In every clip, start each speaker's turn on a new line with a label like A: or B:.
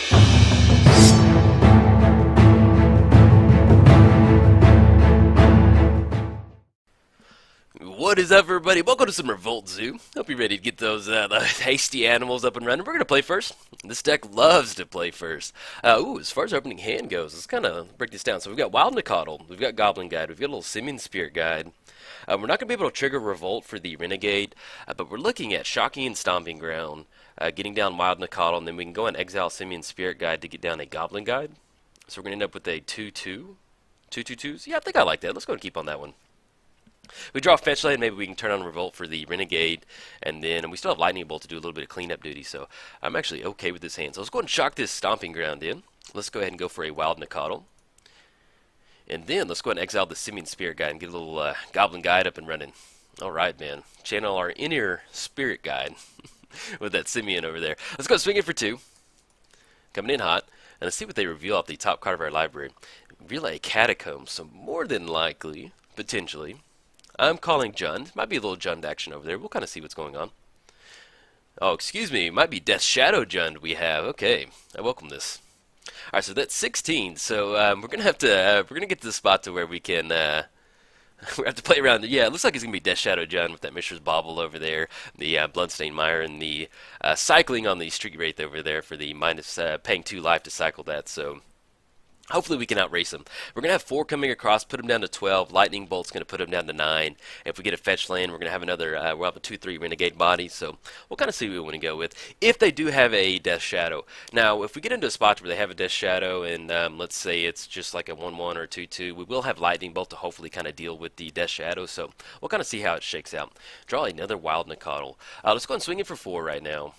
A: What is up, everybody? Welcome to some Revolt Zoo. Hope you're ready to get those the hasty animals up and running. We're going to play first. This deck loves to play first. As far as our opening hand goes, let's kind of break this down. So we've got Wild Nicottle, we've got Goblin Guide, we've got a little Simian Spirit Guide. We're not going to be able to trigger Revolt for the Renegade, but we're looking at Shocking and Stomping Ground, getting down Wild Nicottle, and then we can go and exile Simian Spirit Guide to get down a Goblin Guide. So we're going to end up with a 2-2. 2-2-2s? Yeah, I think I like that. Let's go and keep on that one. We draw Fetch Land, maybe we can turn on Revolt for the Renegade, and then we still have Lightning Bolt to do a little bit of cleanup duty, so I'm actually okay with this hand. So let's go ahead and shock this Stomping Ground in. Let's go ahead and go for a Wild Nicottle. And then let's go ahead and exile the Simian Spirit Guide and get a little Goblin Guide up and running. Alright, man. Channel our inner Spirit Guide with that Simian over there. Let's go swing it for 2. Coming in hot. And let's see what they reveal off the top card of our library. Reveal a Catacomb, so more than likely, potentially, I'm calling Jund. Might be a little Jund action over there. We'll kind of see what's going on. Oh, excuse me. Might be Death Shadow Jund we have. Okay. I welcome this. Alright, so that's 16. So we're gonna have to we're gonna get to the spot to where we can we have to play around. Yeah, it looks like it's gonna be Death Shadow Jund with that Mishra's Bauble over there, the Bloodstained Mire, and the cycling on the Street Wraith over there for the minus paying 2 life to cycle that. So hopefully we can outrace them. We're going to have 4 coming across, put them down to 12. Lightning Bolt's going to put them down to 9. If we get a Fetch Land, we're going to have another, we'll have a 2-3 Renegade body. So we'll kind of see what we want to go with. If they do have a Death Shadow. Now, if we get into a spot where they have a Death Shadow, and let's say it's just like a 1-1 or a 2-2, we will have Lightning Bolt to hopefully kind of deal with the Death Shadow. So we'll kind of see how it shakes out. Draw another Wild Nicottle. Let's go and swing it for 4 right now.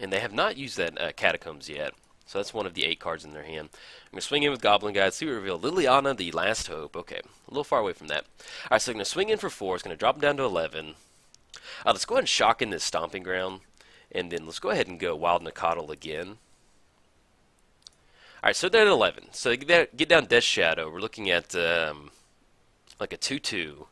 A: And they have not used that Catacombs yet. So that's one of the 8 cards in their hand. I'm going to swing in with Goblin Guide, see what we reveal. Liliana, the Last Hope. Okay, a little far away from that. Alright, so I'm going to swing in for 4. It's going to drop them down to 11. Let's go ahead and shock in this Stomping Ground. And then let's go ahead and go Wild Nicottle again. Alright, so they're at 11. So get down Death Shadow. We're looking at like a 2-2.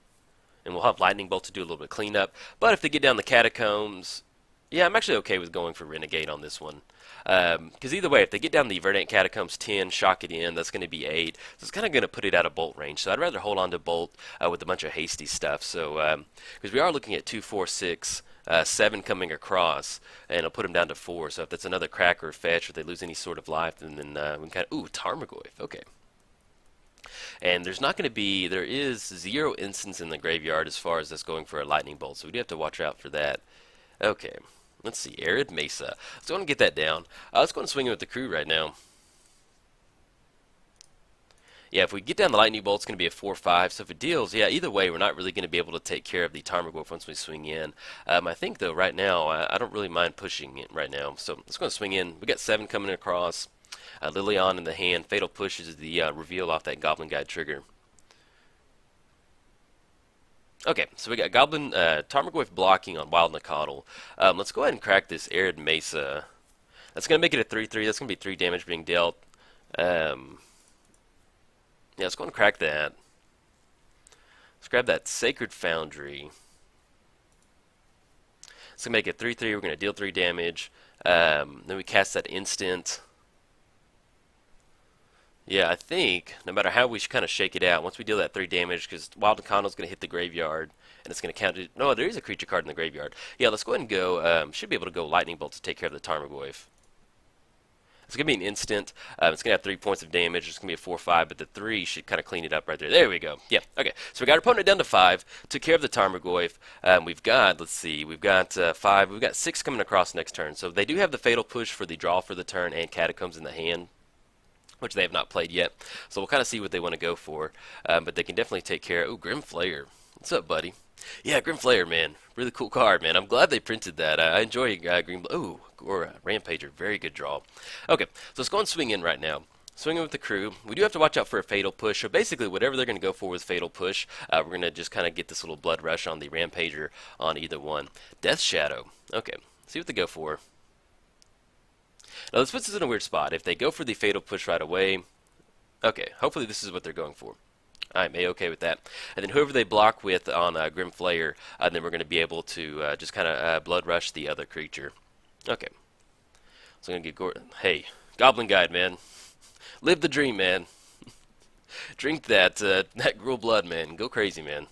A: And we'll have Lightning Bolt to do a little bit of cleanup. But if they get down the Catacombs, yeah, I'm actually okay with going for Renegade on this one. Because either way, if they get down the Verdant Catacombs 10, shock it in, that's going to be 8. So it's kind of going to put it out of Bolt range. So I'd rather hold on to Bolt with a bunch of hasty stuff. So because we are looking at 2, 4, 6, 7 coming across, and it'll put them down to 4. So if that's another crack or fetch, or they lose any sort of life, then we can kind of, ooh, Tarmogoyf, okay. And there's not going to be, there is 0 instance in the graveyard as far as this going for a Lightning Bolt. So we do have to watch out for that. Okay. Let's see, Arid Mesa. Let's go and get that down. Let's go and swing it with the crew right now. Yeah, if we get down the Lightning Bolt, it's going to be a 4-5. So if it deals, yeah, either way, we're not really going to be able to take care of the Tarmogoyf once we swing in. I think, though, right now, I don't really mind pushing it right now. So let's go and swing in. We got 7 coming across. Liliana in the hand. Fatal Push is the reveal off that Goblin Guide trigger. Okay, so we got Goblin Tarmogoyf blocking on Wild Nicottle. Let's go ahead and crack this Arid Mesa. That's going to make it a 3-3. That's going to be 3 damage being dealt. Yeah, let's go ahead and crack that. Let's grab that Sacred Foundry. It's going to make it 3-3. We're going to deal 3 damage. Then we cast that instant. Yeah, I think no matter how we kind of shake it out, once we deal that 3 damage, because Wild Nicottle is going to hit the graveyard, and it's going to count it. No, there is a creature card in the graveyard. Yeah, let's go ahead and go. Should be able to go Lightning Bolt to take care of the Tarmogoyf. It's going to be an instant. It's going to have 3 points of damage. It's going to be a 4-5, but the 3 should kind of clean it up right there. There we go. Yeah, okay. So we got our opponent down to 5. Took care of the Tarmogoyf. We've got, let's see, we've got 5. We've got 6 coming across next turn. So they do have the Fatal Push for the draw for the turn and Catacombs in the hand, which they have not played yet. So we'll kind of see what they want to go for. But they can definitely take care of... Ooh, Grim Flayer. What's up, buddy? Yeah, Grim Flayer, man. Really cool card, man. I'm glad they printed that. I enjoy Green... Ooh, or Rampager. Very good draw. Okay, so let's go and swing in right now. Swinging with the crew. We do have to watch out for a Fatal Push. So basically, whatever they're going to go for with Fatal Push, we're going to just kind of get this little Blood Rush on the Rampager on either one. Death Shadow. Okay, see what they go for. Now this puts us in a weird spot. If they go for the Fatal Push right away, okay, hopefully this is what they're going for. I'm A-okay with that. And then whoever they block with on Grim Flayer, then we're going to be able to just kind of Blood Rush the other creature. Okay. So I'm going to get Gordon. Hey, Goblin Guide, man. Live the dream, man. Drink that gruel blood, man. Go crazy, man.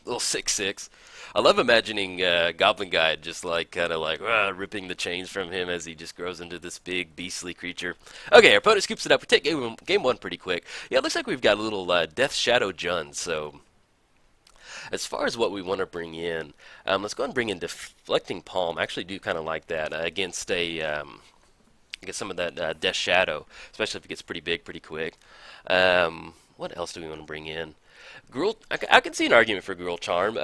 A: Little 6/6. I love imagining Goblin Guide just like kind of like ripping the chains from him as he just grows into this big beastly creature. Okay, our opponent scoops it up. We take game one pretty quick. Yeah, it looks like we've got a little Death Shadow Jund. So as far as what we want to bring in, let's go ahead and bring in Deflecting Palm. I actually do kind of like that against a get some of that Death Shadow, especially if it gets pretty big pretty quick. What else do we want to bring in? Gruel, I can see an argument for Gruel Charm.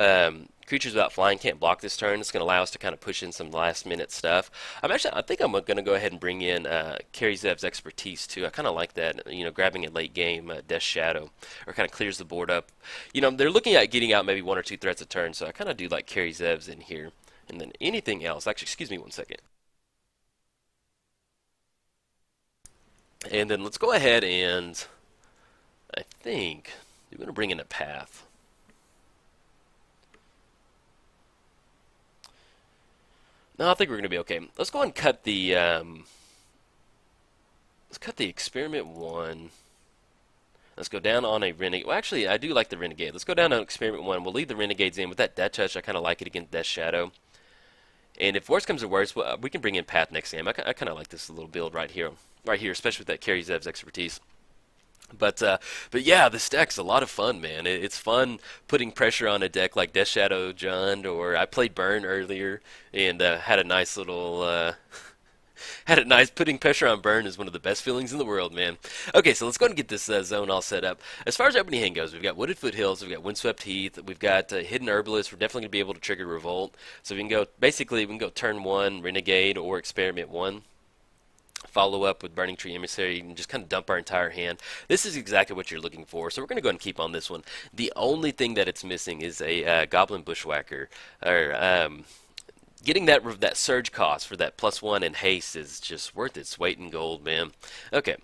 A: Creatures without flying can't block this turn. It's going to allow us to kind of push in some last minute stuff. I think I'm going to go ahead and bring in Kari Zev's Expertise too. I kind of like that, grabbing a late game Death Shadow, or kind of clears the board up. They're looking at getting out maybe one or two threats a turn, so I kind of do like Kari Zev's in here. And then anything else, actually, excuse me one second. And then let's go ahead and I think we're going to bring in a Path. No, I think we're going to be okay. Let's go ahead and cut the let's cut the Experiment 1. Let's go down on a Renegade. Well, actually, I do like the Renegade. Let's go down on Experiment 1. We'll leave the Renegades in. With that Death Touch, I kind of like it against Death Shadow. And if worse comes to worse, we can bring in Path next game. I kind of like this little build right here, especially with that Kari Zev's Expertise. But yeah, this deck's a lot of fun, man. It's fun putting pressure on a deck like Death Shadow Jund, or I played Burn earlier and had a nice little had a nice putting pressure on Burn is one of the best feelings in the world, man. Okay, so let's go ahead and get this zone all set up. As far as opening hand goes, we've got Wooded Foothills, we've got Windswept Heath, we've got Hidden Herbalist. We're definitely going to be able to trigger Revolt. So we can go turn 1 Renegade or Experiment 1. Follow up with Burning Tree Emissary and just kind of dump our entire hand. This is exactly what you're looking for, so we're going to go ahead and keep on this one. The only thing that it's missing is a Goblin Bushwhacker. Getting that surge cost for that +1 and haste is just worth its weight in gold, man. Okay,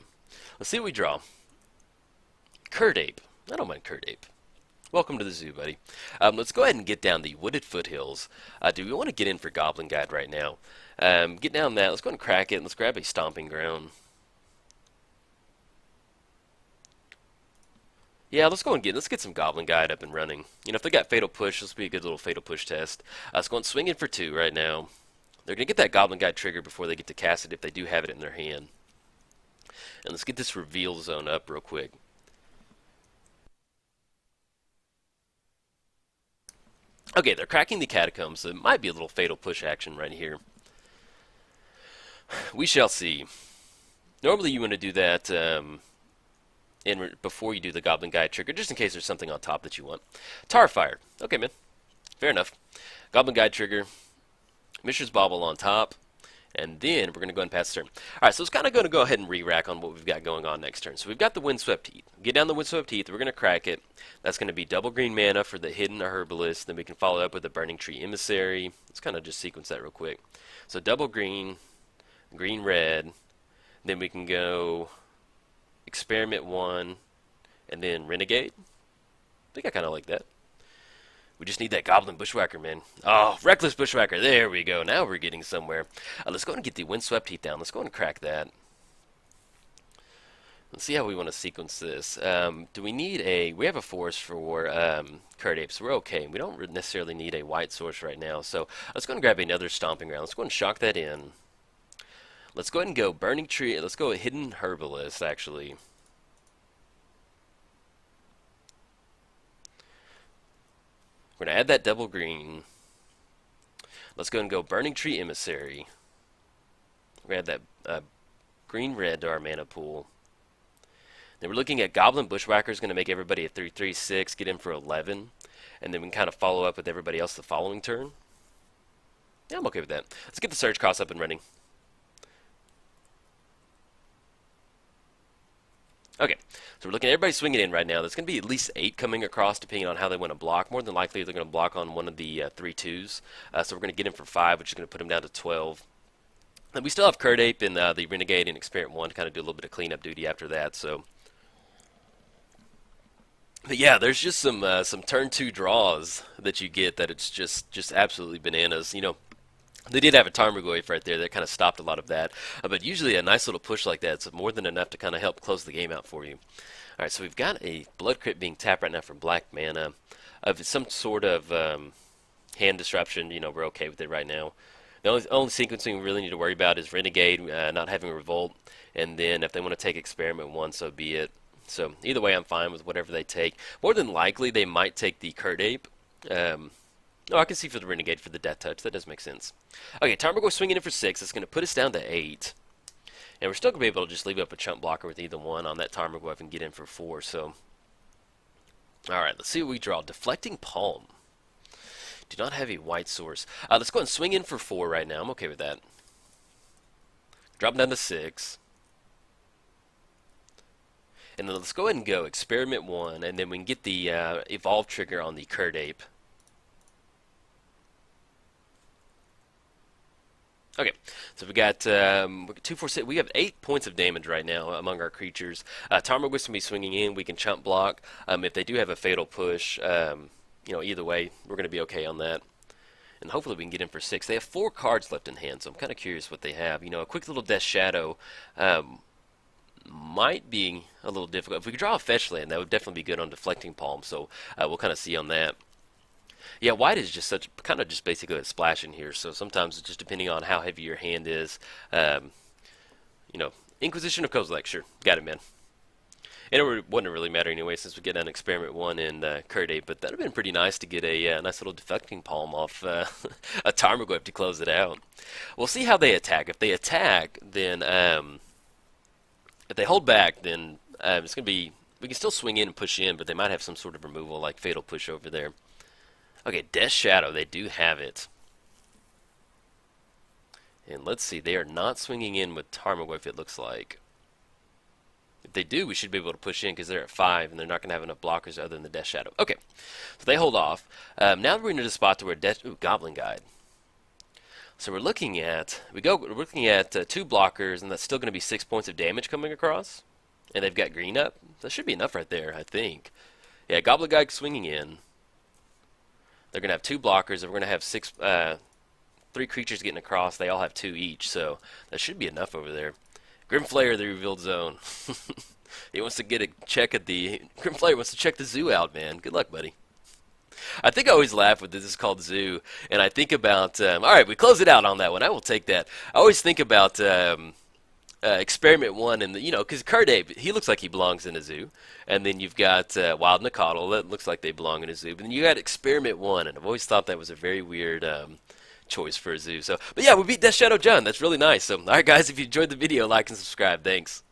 A: let's see what we draw. Curdape. I don't mind Curdape. Welcome to the zoo, buddy. Let's go ahead and get down the Wooded Foothills. Do we want to get in for Goblin Guide right now? Get down that. Let's go ahead and crack it. And let's grab a Stomping Ground. Yeah, let's get some Goblin Guide up and running. If they got Fatal Push, this will be a good little Fatal Push test. Let's go and swing in for 2 right now. They're going to get that Goblin Guide trigger before they get to cast it if they do have it in their hand. And let's get this Reveal Zone up real quick. Okay, they're cracking the Catacombs, so it might be a little Fatal Push action right here. We shall see. Normally you want to do that before you do the Goblin Guide trigger, just in case there's something on top that you want. Tarfire. Okay, man. Fair enough. Goblin Guide trigger. Mishra's Bauble on top. And then we're going to go ahead and pass the turn. Alright, so it's kind of going to go ahead and re-rack on what we've got going on next turn. So we've got the Windswept Heath. Get down the Windswept Heath. We're going to crack it. That's going to be double green mana for the Hidden Herbalist. Then we can follow up with the Burning Tree Emissary. Let's kind of just sequence that real quick. So double green, green red. Then we can go Experiment 1, and then Renegade. I think I kind of like that. We just need that Goblin Bushwhacker, man. Oh, Reckless Bushwhacker. There we go. Now we're getting somewhere. Let's go and get the Windswept Heath down. Let's go and crack that. Let's see how we want to sequence this. Do we need a... We have a force for Curdape, so we're okay. We don't necessarily need a white source right now. So let's go and grab another Stomping Ground. Let's go and shock that in. Let's go ahead and go Burning Tree. Let's go Hidden Herbalist, actually. We're going to add that double green. Let's go and go Burning Tree Emissary. We're going to add that green-red to our mana pool. Then we're looking at Goblin Bushwhacker is going to make everybody a 3/3/6, get in for 11. And then we can kind of follow up with everybody else the following turn. Yeah, I'm okay with that. Let's get the Surge cost up and running. Okay, so we're looking at everybody swinging in right now. There's going to be at least 8 coming across depending on how they want to block. More than likely they're going to block on one of the 3/2s. So we're going to get in for 5, which is going to put them down to 12. And we still have Curdape and the Renegade and Experiment 1 to kind of do a little bit of cleanup duty after that. So, but yeah, there's just some turn 2 draws that you get that it's just absolutely bananas. They did have a Tarmogoyf right there that kind of stopped a lot of that, but usually a nice little push like that's more than enough to kind of help close the game out for you. All right, so we've got a Blood Crypt being tapped right now for black mana. If it's some sort of hand disruption, we're okay with it right now. The only sequencing we really need to worry about is Renegade not having Revolt, and then if they want to take Experiment 1, so be it. So either way, I'm fine with whatever they take. More than likely, they might take the Curt Ape. Oh, I can see for the Renegade for the Death Touch. That does make sense. Okay, Tarmogoyf swinging in for 6. That's going to put us down to 8. And we're still going to be able to just leave up a chump blocker with either one on that Tarmogoyf and get in for 4. So, alright, let's see what we draw. Deflecting Palm. Do not have a white source. Let's go and swing in for 4 right now. I'm okay with that. Drop down to 6. And then let's go ahead and go Experiment 1, and then we can get the Evolve trigger on the Curt Ape. Okay, so we got 2, 4, 6. We have 8 points of damage right now among our creatures. Tarmogoyf's gonna be swinging in. We can chump block. If they do have a fatal push, either way, we're gonna be okay on that. And hopefully we can get in for 6. They have 4 cards left in hand, so I'm kind of curious what they have. A quick little Death Shadow might be a little difficult. If we could draw a fetch land, that would definitely be good on Deflecting Palm. So we'll kind of see on that. Yeah, white is just kind of just basically a splash in here. So sometimes it's just depending on how heavy your hand is. Inquisition of Kozilek, sure, got it, man. And it wouldn't really matter anyway since we get an Experiment 1 and Curt Ape, but that would have been pretty nice to get a nice little Deflecting Palm off a Tarmogoyf to close it out. We'll see how they attack. If they attack, then if they hold back, then it's going to be, we can still swing in and push in, but they might have some sort of removal like Fatal Push over there. Okay, Death Shadow, they do have it. And let's see, they are not swinging in with Tarmogoyf, it looks like. If they do, we should be able to push in because they're at 5, and they're not going to have enough blockers other than the Death Shadow. Okay, so they hold off. Now we're into the spot to where Goblin Guide. So we're looking at 2 blockers, and that's still going to be 6 points of damage coming across. And they've got green up. That should be enough right there, I think. Yeah, Goblin Guide swinging in. They're going to have 2 blockers, and we're going to have 3 creatures getting across. They all have 2 each, so that should be enough over there. Grimflayer, the revealed zone. He wants to get a check at the... Grimflayer wants to check the zoo out, man. Good luck, buddy. I think I always laugh with this. This is called Zoo, and I think about... all right, we close it out on that one. I will take that. I always think about... Experiment 1 and because Curt Ape, he looks like he belongs in a zoo, and then you've got Wild Nacatl that looks like they belong in a zoo, but then you got Experiment 1, and I've always thought that was a very weird choice for a zoo. So, but yeah, we beat Death Shadow John. That's really nice. So, all right, guys, if you enjoyed the video, like and subscribe. Thanks.